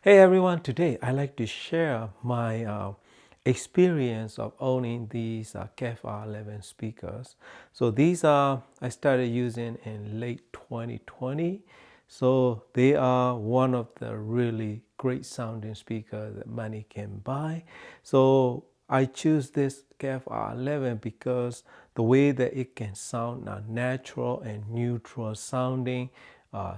Hey everyone, today I like to share my experience of owning these KEF R11 speakers. So these are I started using in late 2020. So they are one of the really great sounding speakers that money can buy. So I choose this KEF R11 because the way that it can sound natural and neutral sounding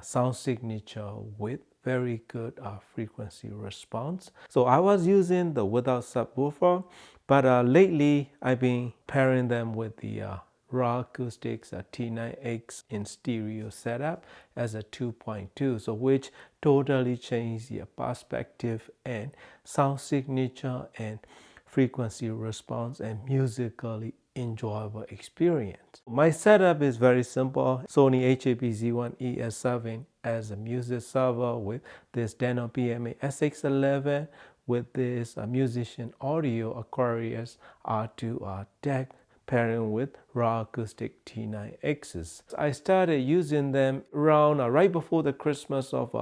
sound signature with very good frequency response. So I was using the without subwoofer, but lately I've been pairing them with the Raw Acoustics T9X in stereo setup as a 2.2, so which totally changed the perspective and sound signature and frequency response and musically enjoyable experience. My setup is very simple. Sony HAP-Z1 ES7 as a music server with this Denon PMA SX11 with this Musician Audio Aquarius R2 deck pairing with Raw Acoustic T9Xs. I started using them around right before the Christmas of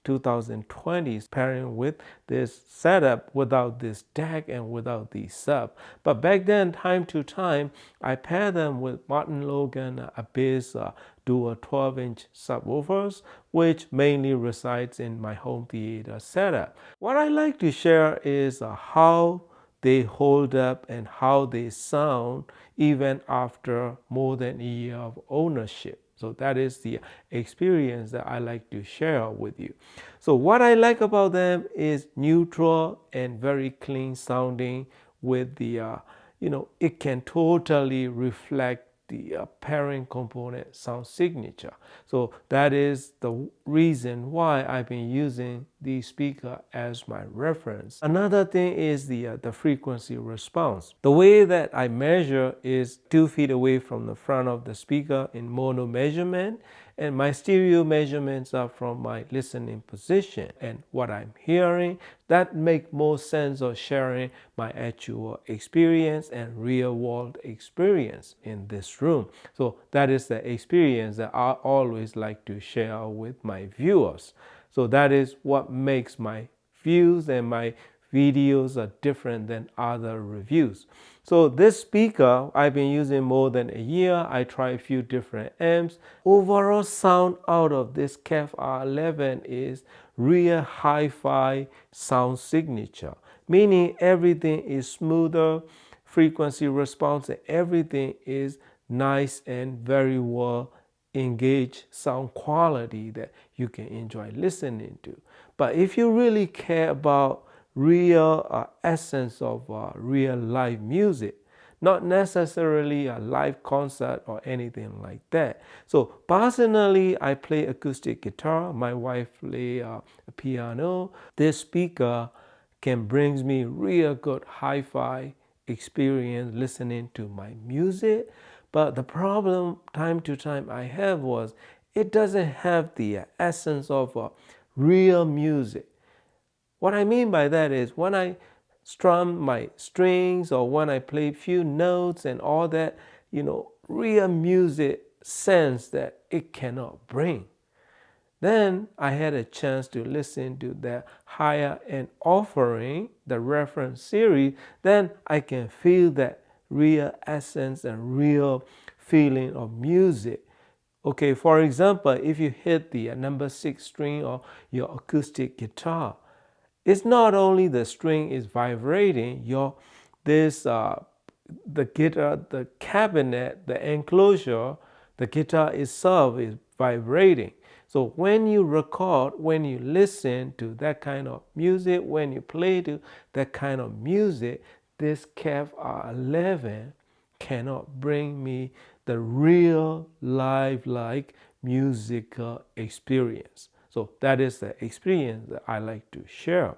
2020, pairing with this setup without this deck and without the sub. But back then, time to time, I pair them with Martin Logan Abyss dual 12-inch subwoofers, which mainly resides in my home theater setup. What I like to share is how they hold up and how they sound even after more than a year of ownership. So that is the experience that I like to share with you. So what I like about them is neutral and very clean sounding with the, it can totally reflect the pairing component sound signature. So that is the reason why I've been using the speaker as my reference. Another thing is the frequency response. The way that I measure is 2 feet away from the front of the speaker in mono measurement, and my stereo measurements are from my listening position and what I'm hearing. That make more sense of sharing my actual experience and real world experience in this room. So that is the experience that I always like to share with my viewers. So that is what makes my views and my videos are different than other reviews. So this speaker I've been using more than a year. I tried a few different amps. Overall sound out of this KEF R11 is real hi-fi sound signature, meaning everything is smoother, frequency response, and everything is nice and very well engaged sound quality that you can enjoy listening to. But if you really care about real essence of real live music, not necessarily a live concert or anything like that. So personally, I play acoustic guitar. My wife play a piano. This speaker can brings me real good hi-fi experience listening to my music. But the problem time to time I have was it doesn't have the essence of real music. What I mean by that is when I strum my strings or when I play few notes and all that, real music sense that it cannot bring. Then I had a chance to listen to the higher end offering, the reference series. Then I can feel that real essence and real feeling of music. Okay, for example, if you hit the number 6 string of your acoustic guitar, it's not only the string is vibrating, the guitar, the cabinet, the enclosure, the guitar itself is vibrating. So when you record, when you listen to that kind of music, when you play to that kind of music, this KEF R11 cannot bring me the real live-like musical experience. So that is the experience that I like to share.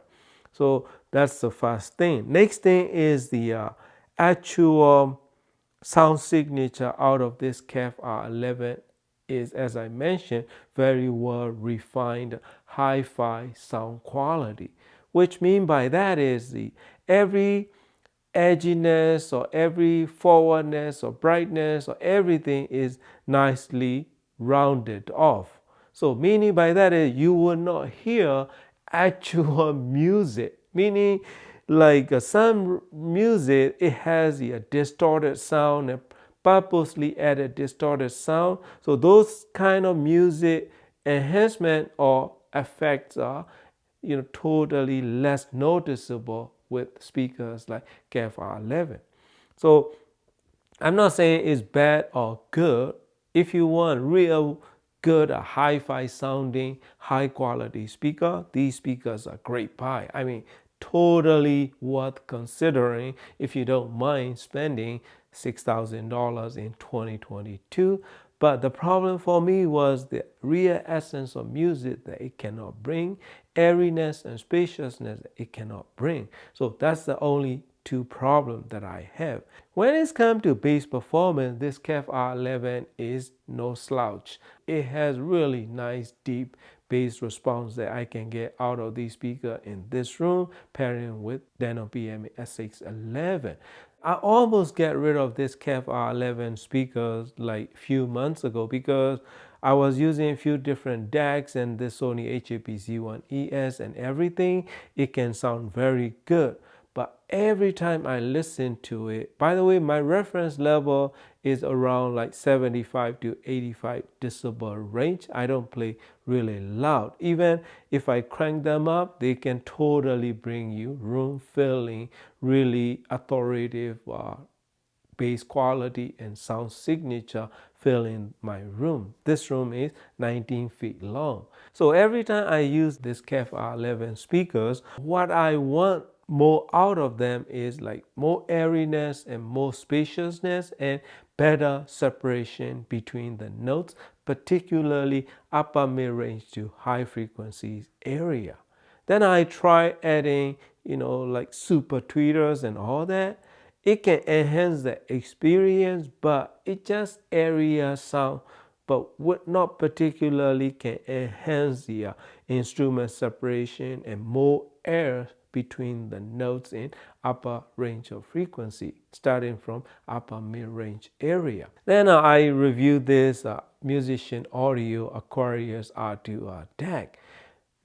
So that's the first thing. Next thing is the actual sound signature out of this KEF R11 is, as I mentioned, very well refined hi-fi sound quality. Which mean by that is every edginess or every forwardness or brightness or everything is nicely rounded off. So meaning by that is you will not hear actual music, meaning like some music, it has a distorted sound and purposely added distorted sound. So those kind of music enhancement or effects are totally less noticeable with speakers like KEF R11. So I'm not saying it's bad or good. If you want real good, hi-fi sounding, high quality speaker, these speakers are great buy. I mean, totally worth considering if you don't mind spending $6,000 in 2022. But the problem for me was the real essence of music that it cannot bring, airiness and spaciousness that it cannot bring. So that's the only two problems that I have. When it's come to bass performance, this KEF R11 is no slouch. It has really nice deep bass response that I can get out of the speaker in this room, pairing with Denon PMA S611. I almost get rid of this KEF R11 speakers like few months ago because I was using a few different DACs and this Sony HAP-Z1ES and everything. It can sound very good. But every time I listen to it, by the way, my reference level is around like 75 to 85 decibel range. I don't play really loud. Even if I crank them up, they can totally bring you room filling, really authoritative bass quality and sound signature filling my room. This room is 19 feet long. So every time I use this KEF R11 speakers, what I want more out of them is like more airiness and more spaciousness and better separation between the notes, particularly upper mid-range to high frequencies area. Then I try adding, like super tweeters and all that. It can enhance the experience, but it just area sound, but would not particularly can enhance the instrument separation and more air between the notes in upper range of frequency, starting from upper mid-range area. Then I reviewed this Musician Audio Aquarius R2 DAC.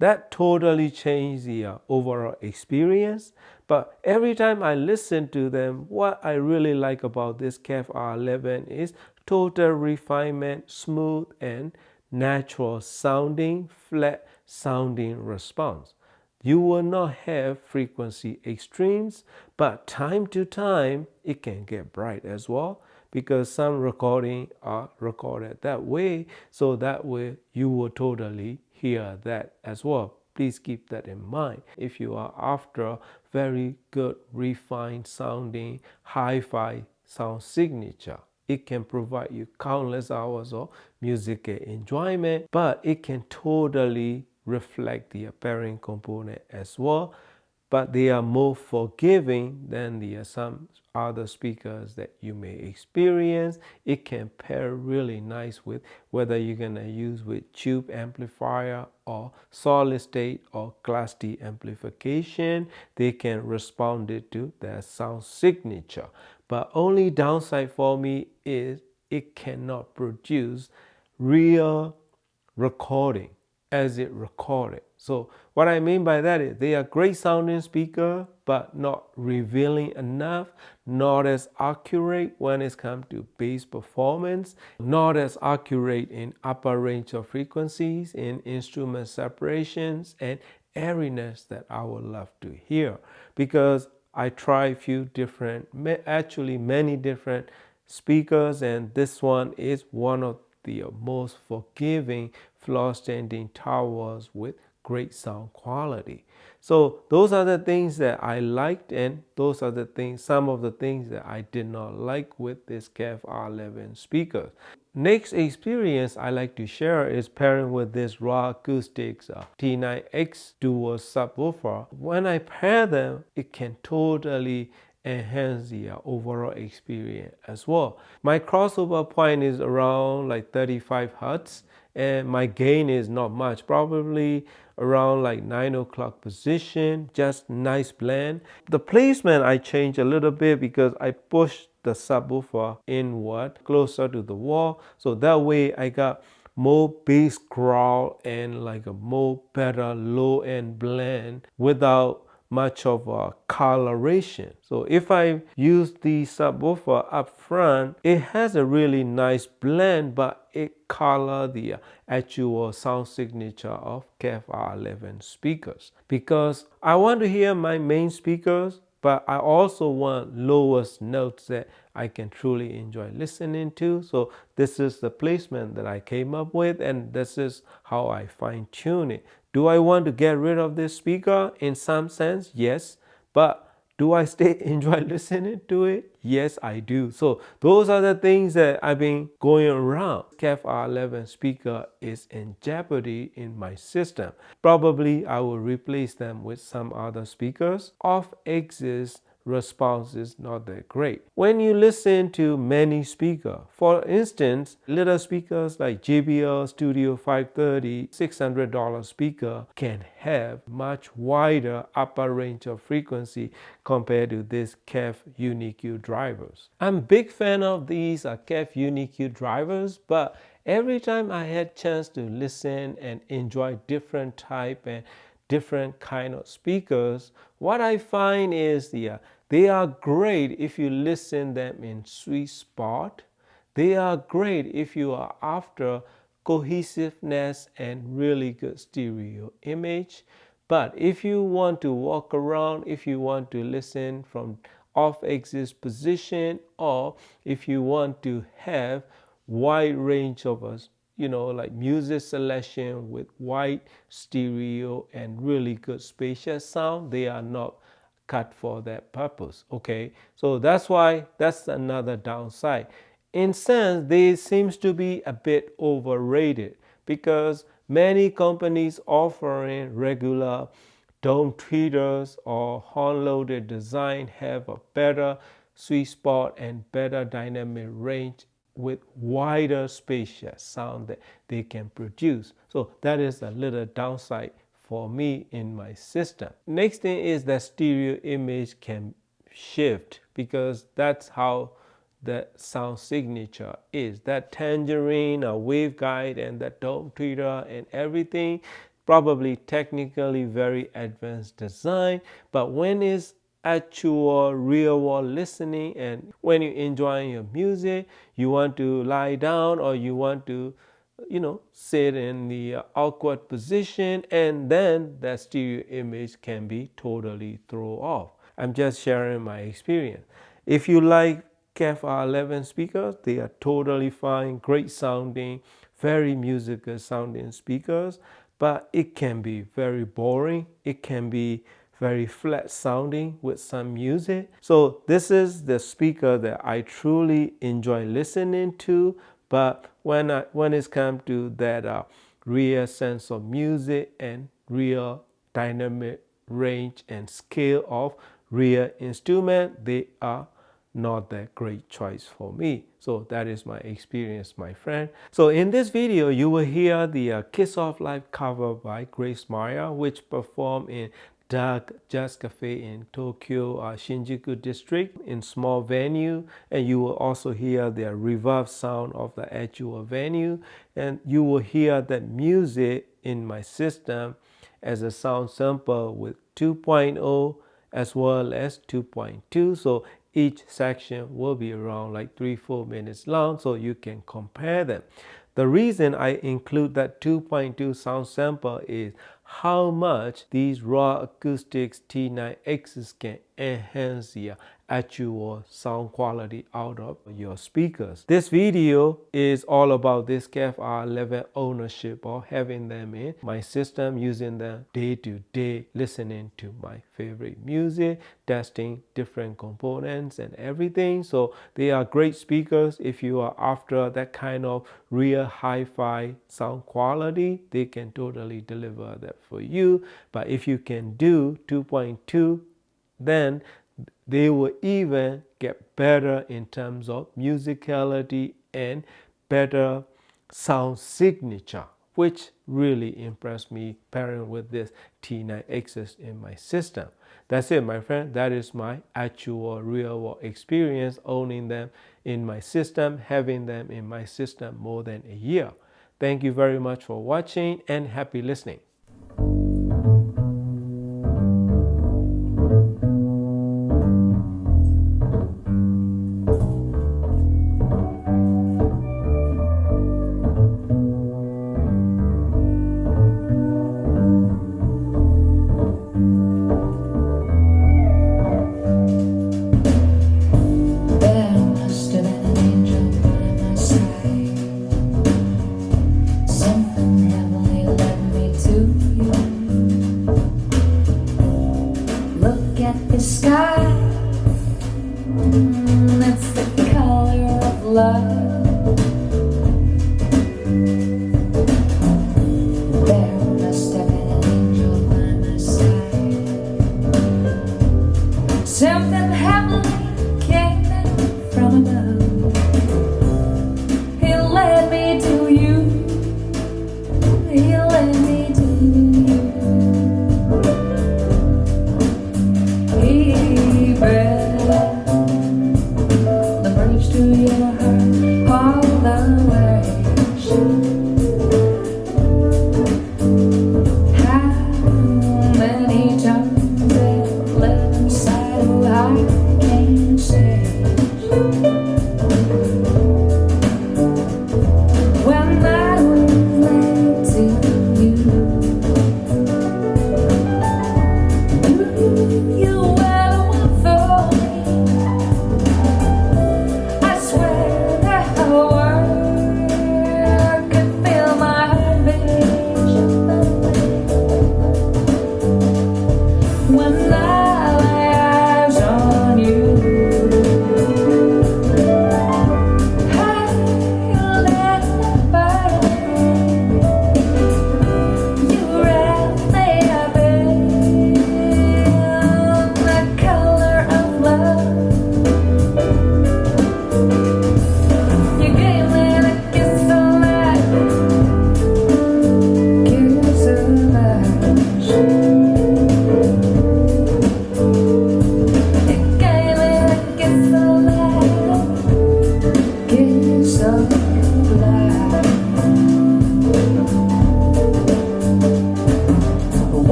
That totally changed the overall experience. But every time I listen to them, what I really like about this KEF R11 is total refinement, smooth and natural sounding, flat sounding response. You will not have frequency extremes, but time to time it can get bright as well because some recordings are recorded that way, so that way you will totally hear that as well. Please keep that in mind if you are after very good refined sounding hi-fi sound signature. It can provide you countless hours of music enjoyment, but it can totally reflect the pairing component as well. But they are more forgiving than the some other speakers that you may experience. It can pair really nice with whether you're gonna use with tube amplifier or solid state or class D amplification. They can respond it to their sound signature. But only downside for me is it cannot produce real recording as it recorded. So what I mean by that is they are great sounding speaker, but not revealing enough, not as accurate when it's come to bass performance, not as accurate in upper range of frequencies, in instrument separations and airiness that I would love to hear. Because I try a few different, actually many different speakers, and this one is one of the most forgiving floor standing towers with great sound quality. So those are the things that I liked, and those are the things, some of the things that I did not like with this KEF R11 speakers. Next experience I like to share is pairing with this Raw Acoustics T9X dual subwoofer. When I pair them, it can totally enhance the overall experience as well. My crossover point is around like 35 Hertz and my gain is not much, probably around like 9 o'clock position, just nice blend. The placement I changed a little bit because I pushed the subwoofer inward closer to the wall, so that way I got more bass growl and like a more better low end blend without much of a coloration. So if I use the subwoofer up front, it has a really nice blend, but it color the actual sound signature of KEF R11 speakers, because I want to hear my main speakers, but I also want lowest notes that I can truly enjoy listening to. So this is the placement that I came up with, and this is how I fine tune it. Do I want to get rid of this speaker? In some sense, yes. But do I still enjoy listening to it? Yes, I do. So those are the things that I've been going around. KEF R11 speaker is in jeopardy in my system. Probably I will replace them with some other speakers. Off exist response is not that great. When you listen to many speakers, for instance, little speakers like JBL Studio 530, $600 speaker can have much wider upper range of frequency compared to this KEF UniQ drivers. I'm a big fan of these KEF UniQ drivers, but every time I had chance to listen and enjoy different type and different kind of speakers, what I find is they are great if you listen them in sweet spot. They are great if you are after cohesiveness and really good stereo image. But if you want to walk around, if you want to listen from off axis position, or if you want to have wide range of us, like music selection with wide stereo and really good spacious sound, they are not cut for that purpose. Okay, so that's why that's another downside. In sense, they seems to be a bit overrated, because many companies offering regular dome tweeters or horn-loaded design have a better sweet spot and better dynamic range with wider spacious sound that they can produce. So that is a little downside for me in my system. Next thing is that stereo image can shift, because that's how the sound signature is. That Tangerine, a waveguide, and that dome tweeter and everything, probably technically very advanced design, but when it's actual real world listening and when you're enjoying your music, you want to lie down or you want to sit in the awkward position, and then that stereo image can be totally thrown off. I'm just sharing my experience. If you like KEF R11 speakers, they are totally fine, great sounding, very musical sounding speakers, but it can be very boring. It can be very flat sounding with some music. So this is the speaker that I truly enjoy listening to, but when it's come to that real sense of music and real dynamic range and scale of real instrument, they are not that great choice for me. So that is my experience, my friend. So in this video, you will hear the Kiss of Life cover by Grace Maya, which performed in Dark Jazz Cafe in Tokyo, Shinjuku district in small venue, and you will also hear the reverb sound of the actual venue, and you will hear that music in my system as a sound sample with 2.0 as well as 2.2. So each section will be around like 3-4 minutes long, so you can compare them. The reason I include that 2.2 sound sample is how much these raw acoustics T9Xs can enhance the actual sound quality out of your speakers. This video is all about this KEF R11 ownership, or having them in my system, using them day to day, listening to my favorite music, testing different components and everything. So they are great speakers. If you are after that kind of real hi-fi sound quality, they can totally deliver that for you. But if you can do 2.2, then they will even get better in terms of musicality and better sound signature, which really impressed me pairing with this T9Xs in my system. That's it, my friend. That is my actual real world experience owning them in my system, having them in my system more than a year. Thank you very much for watching and happy listening. Sky, it's the color of love. There must have been an angel by my side. Something heavenly came down from above. He led me to you. He led me to you. He built the bridge to your heart all the way. How many times it lived inside of I can't say. When I was led to you, you were the one for me. I swear that the world could feel my heartbeat when I